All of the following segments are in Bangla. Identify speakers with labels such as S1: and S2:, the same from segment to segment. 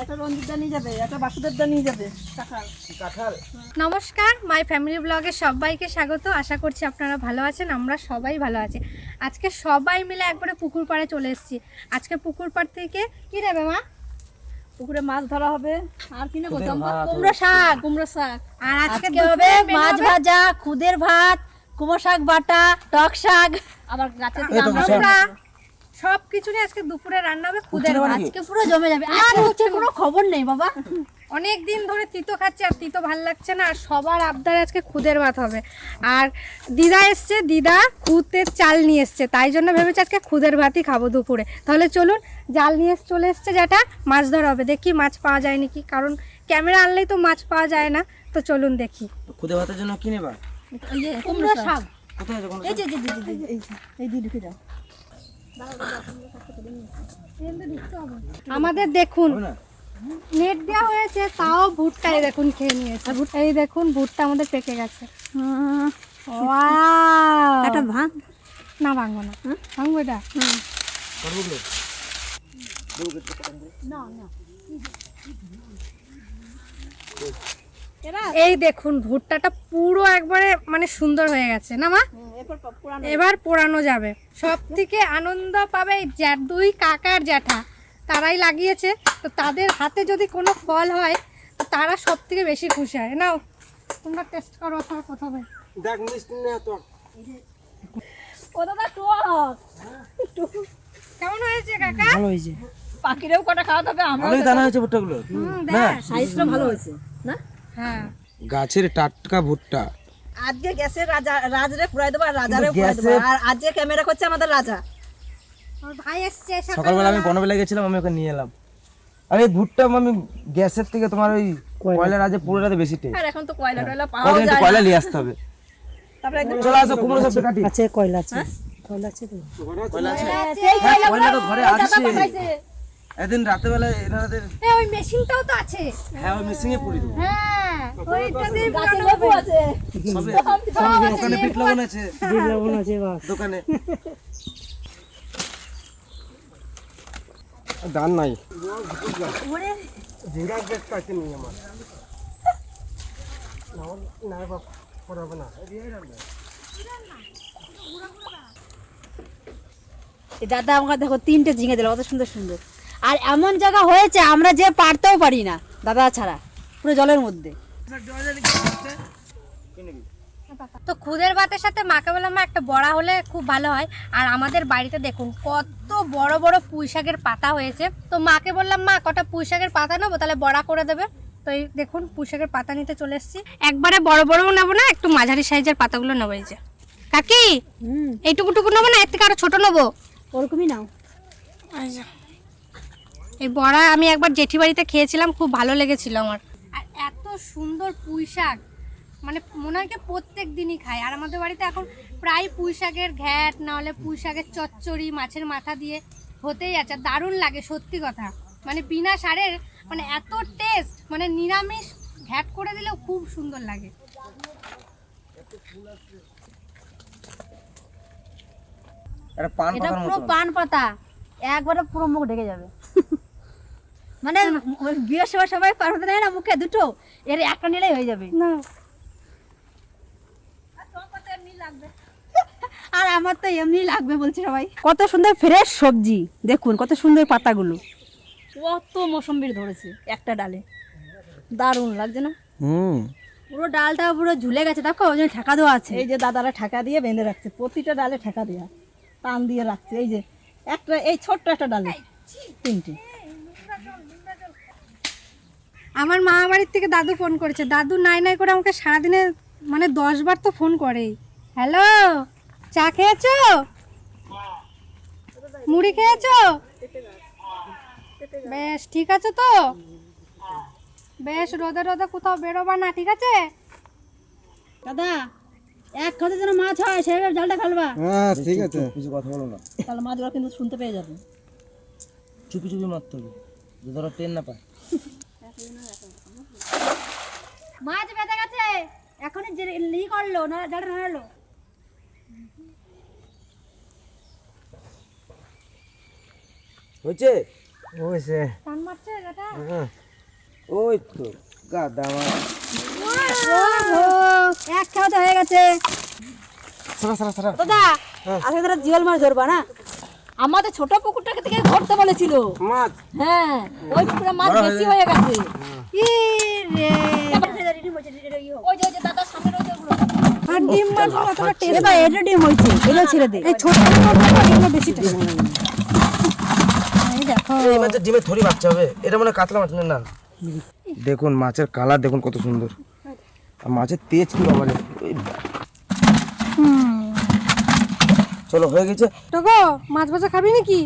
S1: একটা রঞ্জিতদা নিয়ে যাবে, একটা বাসুদেবদা নিয়ে যাবে।
S2: কাঁঠাল।
S3: নমস্কার, মাই ফ্যামিলি ব্লগে সবাইকে স্বাগত। আশা করছি আপনারা ভালো আছেন, আমরা সবাই ভালো আছি। আজকে সবাই মিলে একবারে পুকুর পাড়ে চলে এসেছি। আজকে পুকুর পাড় থেকে কি নেবে মা?
S1: পুকুরে মাছ ধরা হবে। আর কি নেবো?
S3: কুমড়ো শাক।
S1: কুমড়ো শাক।
S3: আর আজকে
S1: হবে মাছ ভাজা, খুদের ভাত, কুমড়ো শাক বাটা, টক শাক, আবার গাছে
S3: সব কিছু নিয়ে আজকে দুপুরে রান্না হবে। খুদের ভাত
S1: আজকে পুরো জমে যাবে। আর হচ্ছে কোনো খবর নেই বাবা।
S3: অনেক দিন ধরে তিতো খাচ্ছে, আর তিতো ভাল লাগছে না। আর সবার আবদারে আজকে খুদের ভাত হবে। আর দিদা এসছে, দিদা খুদের চাল নিয়ে এসছে, তাই জন্য ভেবেছি আজকে খুদের ভাতই খাবো দুপুরে। তাহলে চলুন, জাল নিয়ে চলে এসছে যেটা, মাছ ধরা হবে। দেখি মাছ পাওয়া যায় নাকি, কারণ ক্যামেরা আনলেই তো মাছ পাওয়া যায় না। তো চলুন দেখি।
S2: খুদে ভাতের জন্য কি নেবা?
S1: কুমড়ো শাক।
S2: কোথায় আছে?
S1: এই যে এই দিয়ে ঢুকে যাও।
S3: আমাদের দেখুন নেট দেওয়া হয়েছে, তাও ভুট্টা এই দেখুন খেয়ে নিয়েছে। এই দেখুন ভুট্টা আমাদের পেকে গেছে।
S1: এটা ভাঙ
S3: না, ভাঙবো না। ভাঙবো এটা? এই দেখুন ভুট্টাটা পুরো একবারে মানে সুন্দর হয়ে গেছে না মা? এবার পোড়ানো যাবে। সব থেকে আনন্দ পাবে দুই কাকার জ্যাঠা, তারাই লাগিয়েছে। তো তাদের হাতে যদি কোনো ফল হয় তো তারা সব থেকে বেশি খুশি হয়। নাও তোমরা টেস্ট করো সব প্রথমে।
S2: দেখ মিষ্টি না তো।
S1: ওটা টক।
S3: কেমন হয়েছে কাকা?
S2: ভালো হয়েছে।
S1: পাখিরেও কটা খাওয়াতে হবে। আমরা
S2: ভালোই দানা হয়েছে ভুট্টাগুলো। না
S1: সাইজটা ভালো হয়েছে না?
S3: হ্যাঁ,
S2: গাছের টাটকা ভুট্টা।
S1: আজকে গ্যাসের রাজরে পুরাই দেবো, আর রাজারে পুরাই দেবো। আর আজকে ক্যামেরা করছে আমাদের রাজা।
S3: আমার ভাই এসছে
S2: সকালবেলা আমি বনবেলা গেছিলাম, আমি ওকে নিয়ে এলাম। আর এই ভুট্টা আমি গ্যাসের থেকে তোমার ওই কয়লার আজে পুরোটাতে বেশি টেস্ট।
S1: আর এখন তো কয়লা টয়লা পাওয়া
S2: কদিন একটু
S1: যায়
S2: কয়লা
S1: না।
S2: নিয়ে আসতে হবে।
S1: তারপরে একদম
S2: চলো আসো, কুমড়ো সবটা কাটি।
S4: আছে কয়লা আছে, কয়লা আছে তো।
S2: কয়লা আছে?
S1: সেই কয়লা
S2: কয়লা তো ঘরে
S1: দাদা
S2: আছে।
S1: পাঠাইছে।
S2: একদিন রাতে বেলা এনাদের
S3: ওই মেশিনটাও তো আছে।
S2: হ্যাঁ ওই মিসিং এ পুরি দেবো।
S3: হ্যাঁ, ওইটা দিয়ে
S1: গাছে লেবু আছে।
S2: সবে দোকানে পিঠ লবণ আছে,
S4: বিট লবণ আছে বাস।
S2: দোকানে দান নাই। জিরা গ্যাস কাছে নেই আমার। না বাপ পড়াবে না।
S1: এই দাদা আমাকে দেখো 3টে ঝিঙে দিল, কত সুন্দর সুন্দর। আর এমন জায়গা হয়েছে আমরা যে পারতেও পারি না দাদা ছাড়া, পুরো জলের মধ্যে।
S3: তো খুদের ভাতের সাথে মাকে বললাম মা একটা বড়া হলে খুব ভালো হয়। আর আমাদের বাড়িতে দেখুন কত বড় বড় পুঁই শাকের পাতা হয়েছে। তো মাকে বললাম মা কটা পুঁই শাকের পাতা নেবো, তাহলে বড়া করে দেবে। তো এই দেখুন পুঁই শাকের পাতা নিতে চলে এসেছি। একবারে বড় বড়ও নেবো না, একটু মাঝারি সাইজের পাতাগুলো নেবো। এই যে কাকি, এইটুকুটুকু নেবো না, এর থেকে আরো ছোট নেবো?
S1: ওরকমই নাও।
S3: এই বড়া আমি একবার জেঠি বাড়িতে খেয়েছিলাম, খুব ভালো লেগেছিল আমার। আর এত সুন্দর পুঁই শাক, মানে মনে হয় কি প্রত্যেক দিনই খাই। আর আমাদের বাড়িতে এখন প্রায় পুঁই শাকের ঘ্যাট, না হলে পুঁই শাকের চচ্চড়ি মাছের মাথা দিয়ে হতেই আছে। দারুণ লাগে সত্যি কথা, মানে বিনা সারের, মানে এত টেস্ট, মানে নিরামিষ ঘ্যাট করে দিলেও খুব সুন্দর লাগে।
S2: এটা পান
S1: এটা
S2: পাতার
S1: পুরো
S2: মতো।
S1: পান পাতা, একবারে পুরো মুখ ঢেকে যাবে। মানে ওই বিয়ের সময় সবাই পান পাতা নেয় না মুখে দুটো, এর একটা নিলেই হয়ে যাবে।
S3: না,
S1: আর আমার তো এমনি লাগবে বলছে সবাই। কত সুন্দর ফ্রেশ সবজি, দেখুন কত সুন্দর পাতাগুলো। কত মৌসম্বির ধরেছে একটা ডালে, দারুণ লাগছে না? পুরো ডালটা পুরো ঝুলে গেছে, দেখো ওই জন্য ঠেকা দেওয়া আছে। এই যে দাদারা ঠেকা দিয়ে বেঁধে রাখছে, প্রতিটা ডালে ঠেকা দেওয়া, টান দিয়ে রাখছে। এই যে একটা, এই ছোট্ট একটা ডালে 3টে।
S3: আমার মা বাড়ির থেকে দাদু ফোন করেছে। দাদু নাই নাই করে আমাকে সারাদিনে মানে 10 বার তো ফোন করেই। হ্যালো, চা খেয়েছো? মুড়ি খেয়েছো? বেশ ঠিক আছে তো, বেশ রোদে রোদে কোথাও বেরোবা না, ঠিক আছে?
S1: দাদা এক খাতে যেন মাছ হয় সেভাবে জালটা ফেলবা।
S2: হ্যাঁ ঠিক আছে, কিছু কথা বলো না।
S1: তাহলে মাছগুলো কিন্তু শুনতে পেয়ে যাবে।
S2: চুপি চুপি মারতে হবে, যদি ধরো ট্রেন না পায়।
S1: মাছ বেঁধে গেছে, এখনই যে লি করলো না, জালটা নাড়ালো।
S2: হয়েছে ওই সে
S3: টান মারছে দাদা।
S2: ওই তো গাদা মাছ।
S1: এক খাওয়াতে হয়ে গেছে
S2: সারা সারা সারা
S1: দাদা। আজকে তোরা জিওল মাছ ধরবা না? আমাদের ছোট পুকুরটাকে থেকে ধরতে বলেছিল
S2: মাছ।
S1: হ্যাঁ, ওই পুকুরে মাছ বেশি হয়ে গেছে। ই রে, ওই যে দাদা সামনে রয়েছে ওগুলো। আর ডিম মাছ অতটা টেস্ট না। এটা ডিম হইছে, এগুলো ছেড়ে দে। এই ছোট এগুলো বেশি টেস্ট। এই দেখো,
S2: এই মাছের ডিমে থরি বাচ্চা হবে। এটা মনে হয় কাতলা মাছ না। দেখুন মাছের কালার দেখুন কত সুন্দর, আর মাছের তেজ কি বাবা রে। চলো হয়ে গেছে।
S3: টগো মাছ ভাজা খাবি নাকি?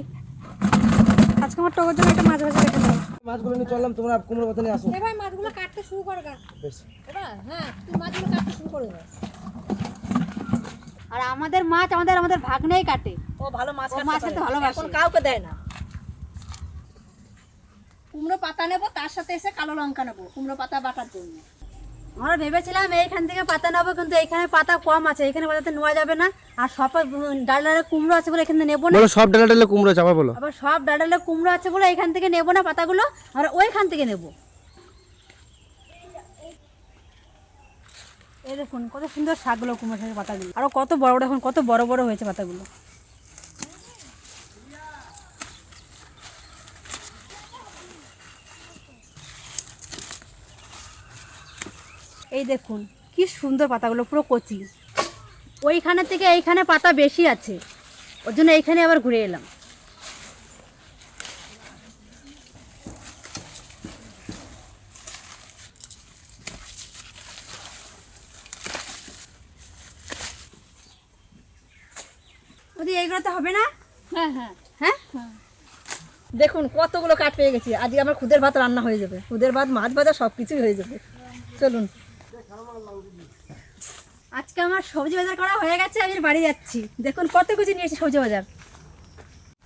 S3: আজকে আমার টগোর জন্য একটা মাছ ভাজা রেখে দাও।
S2: মাছগুলো নিয়ে চললাম, তোমরা কুমড়ো পাতা নিয়ে আসো।
S3: এ ভাই মাছগুলো কাটতে শুরু কর গা।
S2: বেশ।
S3: এবার হ্যাঁ, তুই মাছগুলো কাটতে শুরু করে দে।
S1: আর আমাদের মাছ আমাদের ভাগ্নেই কাটে। ও ভালো মাছ খেতে ভালোবাসে, এখন কাউকে দেয় না। কুমড়ো পাতা নেবো, তার সাথে এসে কালো লঙ্কা নেবো কুমড়ো পাতা বাটার জন্য। আমরা ভেবেছিলাম এইখান থেকে পাতা নেবো, কিন্তু এখানে পাতা কম আছে, এখানে পাতাতে নেওয়া যাবে না। আর সব ডালে কুমড়ো আছে বলে এখানে নেবো না।
S2: বলো সব ডালে কুমড়ো চাপা বলো।
S1: আবার সব ডালে কুমড়ো আছে বলে এখান থেকে নেবো না পাতাগুলো, আর ওইখান থেকে নেবো। এই দেখুন কত সুন্দর শাকগুলো, কুমড়ো শাকের পাতাগুলো আরো কত বড় বড়, এখন কত বড় বড় হয়েছে পাতাগুলো। এই দেখুন কি সুন্দর পাতাগুলো, পুরো কচি। ওইখানে থেকে এইখানে পাতা বেশি আছে, ওর জন্য এইখানে আবার ঘুরে এলাম। ওদি এইগুলো তো হবে না? হ্যাঁ হ্যাঁ হ্যাঁ দেখুন কতগুলো কাঠ পেয়ে গেছি। আজকে আমার খুদের ভাত রান্না হয়ে যাবে, খুদের ভাত, মাছ ভাজা সব কিছুই হয়ে যাবে। চলুন, আজকে আমার সবজি বাজার করা হয়ে গেছে, আমি বাড়ি যাচ্ছি। দেখুন কত কিছু নিয়েছি সবজি বাজার।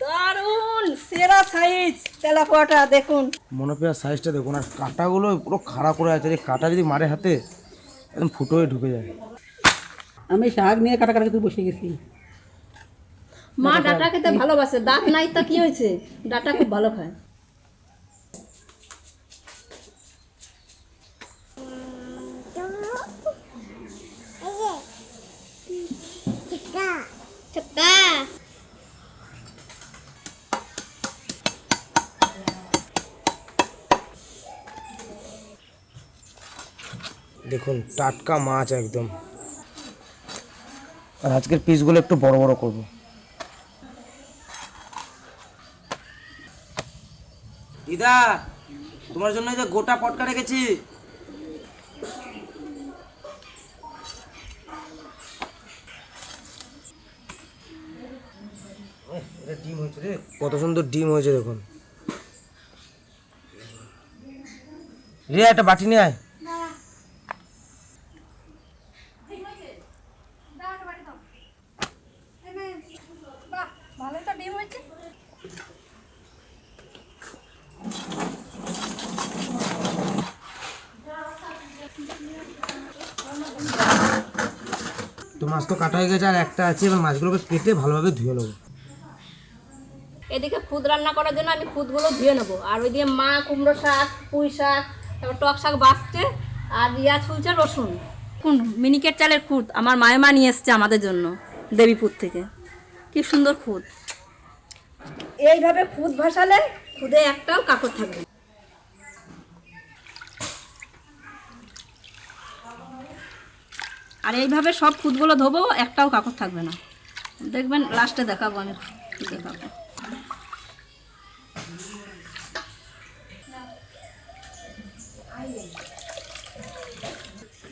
S1: দারুন সেরা সাইজ তেলাপোয়াটা দেখুন।
S2: মনোপিয়ার সাইজটা দেখুন, আর কাঁটাগুলো পুরো খাড়া করে আছে। এই কাঁটা যদি মারে হাতে একদম ফুটো হয়ে ঢুকে যায়।
S4: আমি শাক নিয়ে কাটাকাটি বসে গেছি।
S1: মা ডাটা খেতে ভালোবাসে, দাঁত নাই তা কি হয়েছে, ডাটা খুব ভালো খায়।
S2: দেখুন টাটকা মাছ একদম। আর আজকের পিসগুলো একটু বড় বড় করবো। দিদা তোমার জন্য এই যে গোটা পটকা রেখেছি। ডিম হয়েছে রে, কত সুন্দর ডিম হয়েছে দেখুন। রে একটা বাটি নিয়ে আয়।
S3: ভালোই তো ডিম হয়েছে।
S2: তো মাছ তো কাটা হয়ে গেছে, আর একটা আছে। এবার মাছগুলোকে কেটে ভালোভাবে ধুয়ে নেবো।
S1: এদিকে খুদ রান্না করার জন্য আমি খুদগুলো ধুয়ে নেবো, আর ওইদিকে মা কুমড়ো শাক, পুঁই শাক, তারপর টক শাক বাছছে, আর ইয়া ছুলছে রসুন। কোন মিনিকেট চালের খুদ আমার মায়েমা নিয়ে এসছে আমাদের জন্য দেবীপুর থেকে। কি সুন্দর খুদ, এইভাবে খুদ ভাসালে খুদে একটাও কাকড় থাকবে। আর এইভাবে সব খুদগুলো ধোবো, একটাও কাকড় থাকবে না। দেখবেন লাস্টে দেখাবো আমি দেখাবো।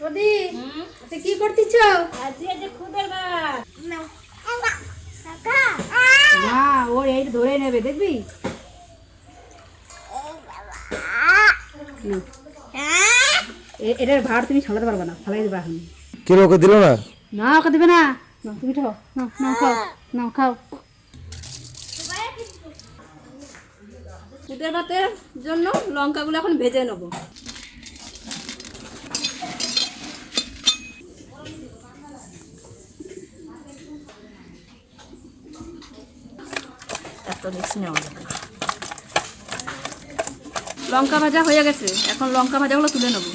S3: ওদি তুই কি করতিছ?
S1: খুদের ভাত না, ওর এই ধরে নেবে দেখবি। এটার ভাত তুমি সালাতে পারবে না, ফালাই দেবে এখন।
S2: কে ওকে দিল না?
S1: না ওকে দেবে না, তুমি খাও, না খাও, না খাও। খুদের ভাতের জন্য লঙ্কাগুলো এখন ভেজে নেবো। এত রিস্ক নেওয়া যাবে না। লঙ্কা ভাজা হয়ে গেছে, এখন লঙ্কা ভাজাগুলো তুলে নেব।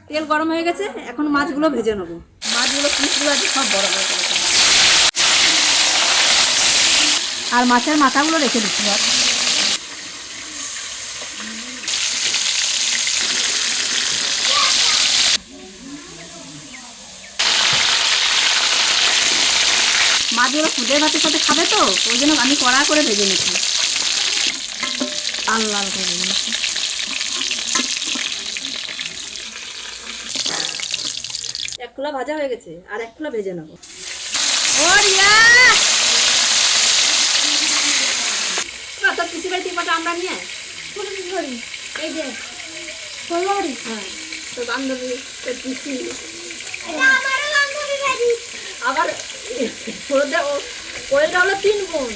S1: তেল গরম হয়ে গেছে, এখন মাছগুলো ভেজে নেব। মাছগুলো পিসগুলো আছে সব বড় বড় করে কাটবো। আর মাছের মাথাগুলো রেখে দিচ্ছি। আর মাছগুলো খুদে ভাতের সাথে খাবে তো, ওই জন্য আমি কড়া করে ভেজে নিচ্ছি, লাল লাল করে ভেজে নিচ্ছি। এক খোলা ভাজা হয়ে গেছে, আর এক খোলা ভেজে নেবো। তোর পিসি বাড়ি টিপাটা আমরা নিয়ে এই যে হ্যাঁ, তোর বান্ধবী, তোর পিসি, আবার কোয়েলটা হলো 3 বোন,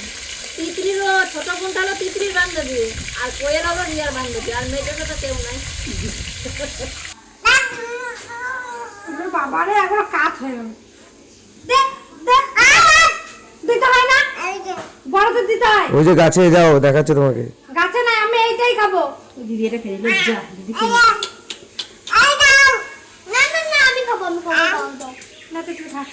S1: তিতলিরও ছোট বোনটা হলো তিতলির বান্ধবী, আর কোয়েল হলো রিয়ার বান্ধবী, আর মেয়েটার তো কেউ নাই।
S3: বাবারে একবার কাজ হয়ে গেল। দিতে হয় না, বড়দের দিতে হয়।
S2: ওই যে গাছে যাও, দেখাচ্ছে তোমাকে।
S3: গাছে নাই, আমি এইটাই খাবো।
S1: দিদি এটা খেয়ে লজ্জা, দিদি খেয়ে
S3: আমি খাবো, আমি খাবো না, তুই খা।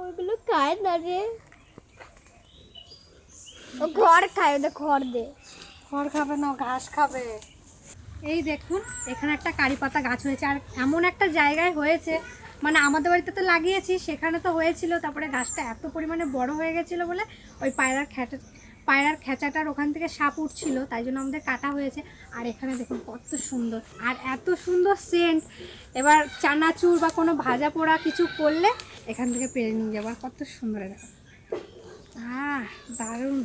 S5: ওইগুলো খায় না রে, ও খড় খায়, ওদের খড় দে।
S3: খড় খাবে না, ঘাস খাবে। এই দেখুন, এখানে একটা কারি পাতা গাছ হয়েছে, আর এমন একটা জায়গায় হয়েছে, মানে আমাদের বাড়িতে তো লাগিয়েছি, সেখানে তো হয়েছিল, তারপরে গাছটা এত পরিমাণে বড় হয়ে গেছিলো বলে ওই পায়রার খেঁচাটার ওখান থেকে সাপ উঠছিল, তাই জন্য আমাদের কাটা হয়েছে। আর এখানে দেখুন কত সুন্দর, আর এত সুন্দর সেন্ট। এবার চানাচুর বা কোনো ভাজা পোড়া কিছু করলে এখান থেকে পেরে নিয়ে যাবো। আর কত সুন্দর দেখো, দারুণ।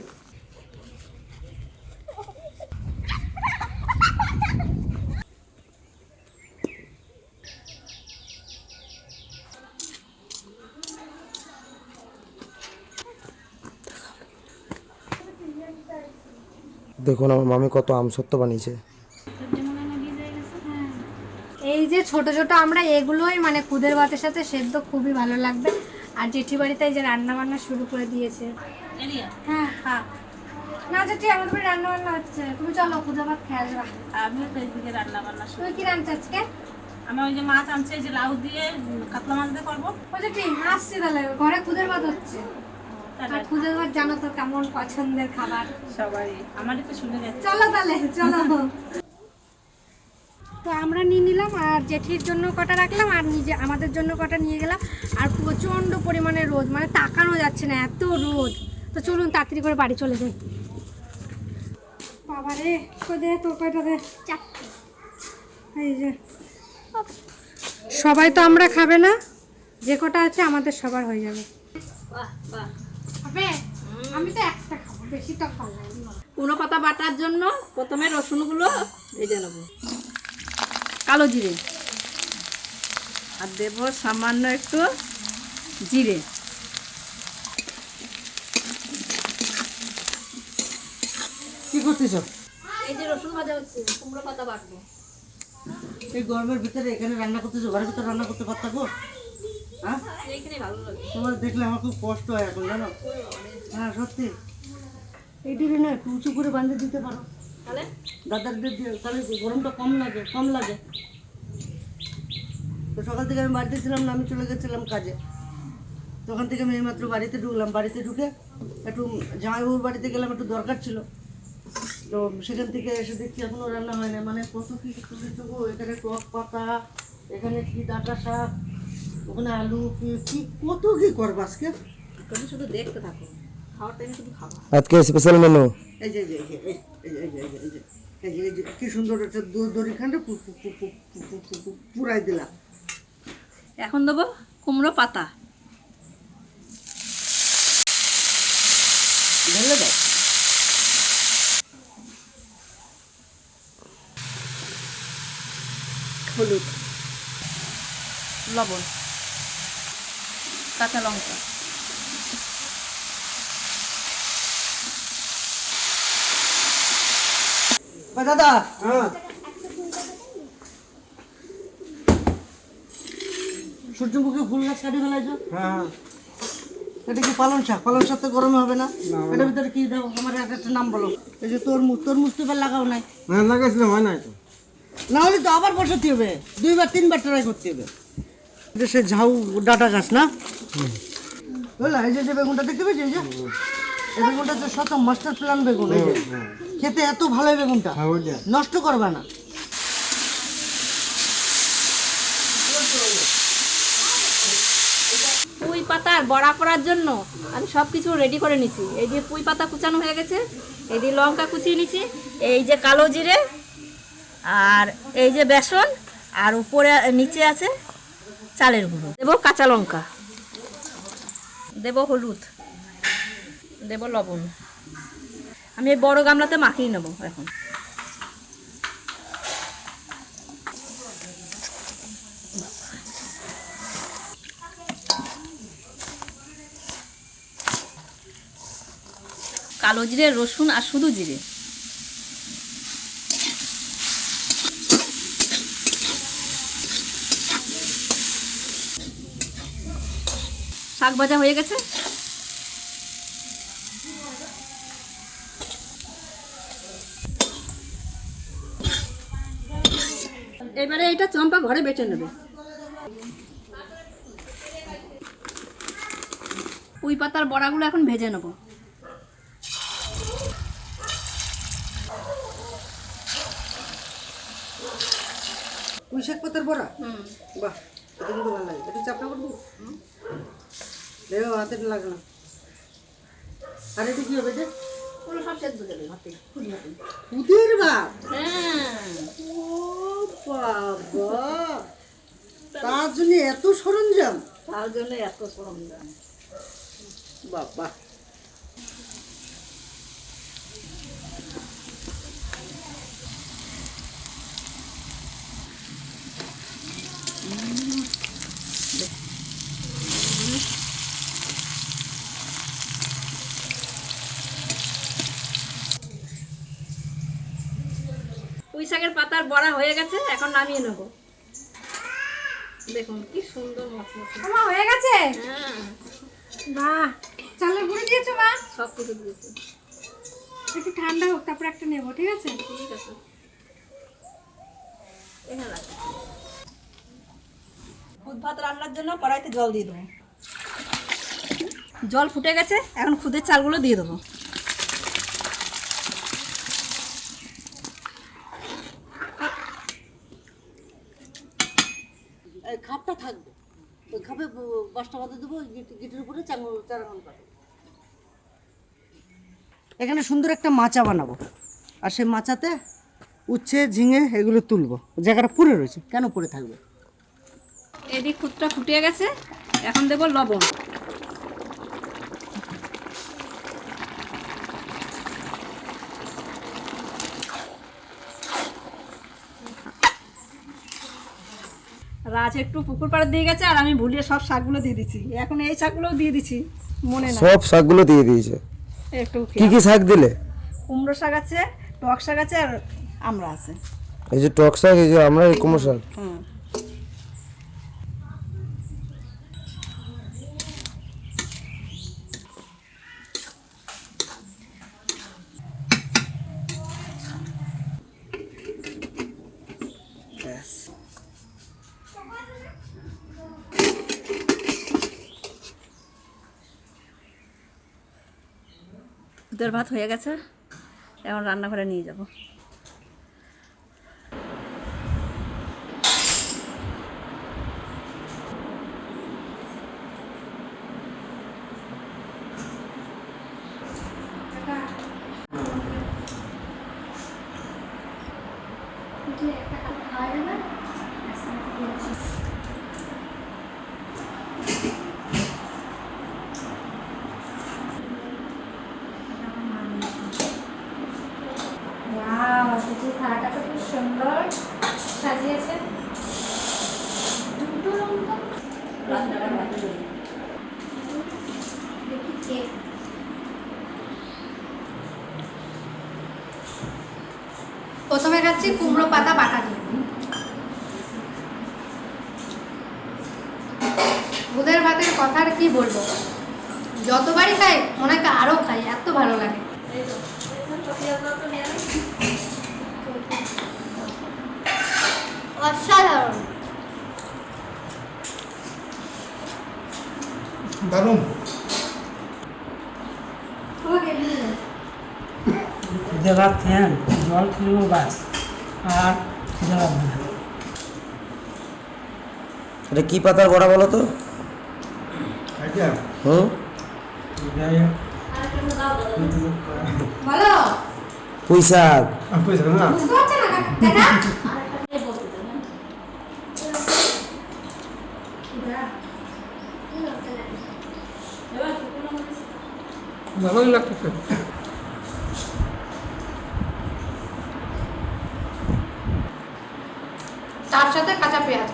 S2: দেখুন আমার মামি কত আমসত্ত্ব বানিয়েছে।
S3: এই যে ছোট ছোট আমরা এগুলোই মানে খুদের ভাতের সাথে সেদ্ধ খুবই ভালো লাগবে। আর জেঠি বাড়িতে এই যে রান্না বান্না শুরু করে দিয়েছে। হ্যাঁ হ্যাঁ, না জেঠি আমাদের বাড়ি রান্না বান্না হচ্ছে, তুমি চলো খুদে ভাত খেয়ে আসবা।
S1: আমিও তো এইদিকে রান্না বান্না
S3: তুমি কি রান্না আজকে?
S1: আমি ওই যে মাছ আনছে, এই যে লাউ দিয়ে কাতলা মাছ দিয়ে করবো।
S3: ও জেঠি আসছি, তাহলে ঘরে খুদের ভাত হচ্ছে। আর খুদের ভাত জানো তো কেমন পছন্দের খাবার
S1: সবাই, আমারই তো শুনে যাচ্ছে।
S3: চলো তাহলে চলো। তো আমরা নিয়ে নিলাম, আর জেঠির জন্য কটা রাখলাম, আর নিজে আমাদের জন্য কটা নিয়ে গেলাম। আর প্রচণ্ড পরিমাণে রোদ, মানে তাকানো যাচ্ছে না, এত রোদ। তো চলুন তাড়াতাড়ি করে বাড়ি চলে যাই। বাবা রে, দে তোর কয়টা দে। এই যে সবাই তো আমরা খাবে না, যে কটা আছে আমাদের সবার হয়ে যাবে। আমি তো একটা খাবো, বেশি তো খাবো।
S1: কুনো পাতা বাটার জন্য প্রথমে রসুনগুলো ভেজে নেব, কালো জিরে, আর দেব সামান্য একটু জিরে।
S4: কি করতেছ?
S1: এই যে রসুন ভাজা হচ্ছে, কুমড়ো পাতা বাটবো।
S4: এই গরমের ভিতরে এখানে রান্না করতেছো, ঘরের ভিতরে রান্না করতে পারতা গো? হ্যাঁ,
S1: এইখানে ভালো লাগে।
S4: তোমার দেখলে আমার খুব কষ্ট হয় এখন, জানো? হ্যাঁ সত্যি। এইটিকে না একটু উঁচু করে বাঁধে দিতে পারো,
S1: তাহলে
S4: দাদারদের দিয়ে, তাহলে গরমটা কম লাগে। তো সকাল থেকে আমি বাড়িতে ছিলাম না, আমি চলে গেছিলাম কাজে। তখন থেকে আমি এইমাত্র বাড়িতে ঢুকলাম, বাড়িতে ঢুকে একটু জামাইবাবুর বাড়িতে গেলাম, একটু দরকার ছিল। তো সেখান থেকে এসে দেখছি এখনো রান্না হয় না, মানে কত কি গো, এখানে টক পাতা, এখানে কি ডাঁটা শাক, ওখানে আলু, কি কত কি করবো আজকে।
S1: তুমি শুধু দেখতে থাকো, খাওয়ার টাইমে শুধু খাবা।
S2: আজকে স্পেশাল মেনু।
S4: এই যে কি সুন্দর একটা দড়িখানটা পুরাই দিলাম।
S1: এখন দেবো কুমড়ো পাতা,
S4: ঢেলে দাও।
S1: হলুদ, লবণ, কাঁচা লঙ্কা,
S4: দাদা সূর্যমুখী ফুল গাছ কাটি ফেলাইছো? এটা কি পালং শাক? পালং শাক তো গরমে হবে না। এটার ভিতরে কি দাও? আমার একটা নাম বলো। এই যে তরমুজ, তরমুজ তো এবার লাগাও নাই।
S2: লাগাইছিলাম, হয় নাই তো।
S4: না হলে তো আবার বসাতে হবে, 2বার 3বার ট্রাই করতে হবে। এটা সে ঝাউ ডাটা গাছ না? বুঝলা, এই যে বেগুনটা দেখতে পেয়েছি, এই যে এই বেগুনটা তো শত মাস্টার প্ল্যান বেগুন। এই যে খেতে এত ভালো এই বেগুনটা, নষ্ট করবে না।
S1: পুঁই পাতার বড়া করার জন্য আমি সব কিছু রেডি করে নিছি। এই যে পুঁই পাতা কুচানো হয়ে গেছে, এই যে লঙ্কা কুচিয়ে নিছি, এই যে কালো জিরে, আর এই যে বেসন, আর উপরে নিচে আছে চালের গুঁড়ো। দেবো কাঁচা লঙ্কা, দেবো হলুদ, দেবো লবণ। আমি এই বড় গামলাতে মাখিয়ে নেবো এখন। কালো জিরে, রসুন আর শুধু জিরে। শাক ভাজা হয়ে গেছে। এবারে এটা চম্পা ঘরে বেটে নেবে। পুঁই পাতার বড়াগুলো এখন ভেজে নেবো।
S4: পুঁই শাক পাতার বড়া, বাহ, এটা কিন্তু ভালো লাগে। এটা চাপটা করবো, দেখো হাতে লাগে না। আর এটা কি হবে? এটা
S1: ওগুলো সব সেদ্ধ দেবে হাতে।
S4: খুদের ভাত।
S1: হ্যাঁ,
S4: ও বাবা, তার জন্য এত সরঞ্জাম?
S1: তার জন্য এত সরঞ্জাম।
S4: বাবা,
S1: পুঁই শাকের পাতার বড়া হয়ে গেছে, এখন নামিয়ে নেব। দেখুন কি সুন্দর মচমচে।
S3: মা হয়ে গেছে?
S1: হ্যাঁ,
S3: বাহ, চালের গুঁড়ো দিয়েছো মা?
S1: সব কিছু দিয়েছি।
S3: একটু ঠান্ডা হোক, তারপর একটা নেবো, ঠিক আছে?
S1: ঠিক আছে, এখানে রাখ। খুদ ভাত রান্নার জন্য কড়াইতে জল দিয়ে দেবো। জল ফুটে গেছে, এখন খুদের চালগুলো দিয়ে দেবো।
S4: এই খাপটা থাকবে, ওই খাপে বাসটা বাঁধে দেবো, গিটের উপরে চারাঙন করে। এখানে সুন্দর একটা মাচা বানাবো, আর সেই মাচাতে উচ্ছে ঝিঙে এগুলো তুলবো। জায়গাটা পুড়ে রয়েছে, কেন পড়ে থাকবে?
S1: এদিক খুদটা ফুটিয়ে গেছে, এখন দেবো লবণ। রাজ একটু পুকুর পাড়ে দিয়ে গেছে, আর আমি ভুলিয়ে সব শাকগুলো দিয়ে দিচ্ছি। এখন এই শাকগুলো দিয়ে দিচ্ছি, মনে না।
S2: সব শাকগুলো দিয়ে দিয়েছে।
S1: একটু
S2: কি কি শাক দিলে?
S1: কুমড়ো শাক আছে, টক শাক আছে, আর আমরা আছে।
S2: এই যে টক শাক, এই যে আমরা এই কুমড়ো শাক।
S1: হুম, দুধের ভাত হয়ে গেছে, এখন রান্নাঘরে নিয়ে যাব।
S3: থালাটা তো খুব সুন্দর সাজিয়েছে। খাচ্ছি কুমড়ো পাতা বাটা দিয়ে। দুধের ভাতের কথা আর কি বলবো, যতবারই খাই মনে হয় আরও খাই, এত ভালো লাগে।
S5: অসাধারণ।
S6: দারুণ। খিদে লাগছেন, জল খেলেও বাস, আর খিদে লাগবে না।
S2: এটা কি পাতার বড়া বলো তো? হুম,
S3: বলো,
S2: পুঁই শাক।
S3: বুঝতে পারছো না কাকা?
S6: ভালোই লাগতেছে।
S3: তার সাথে কাঁচা পেঁয়াজ।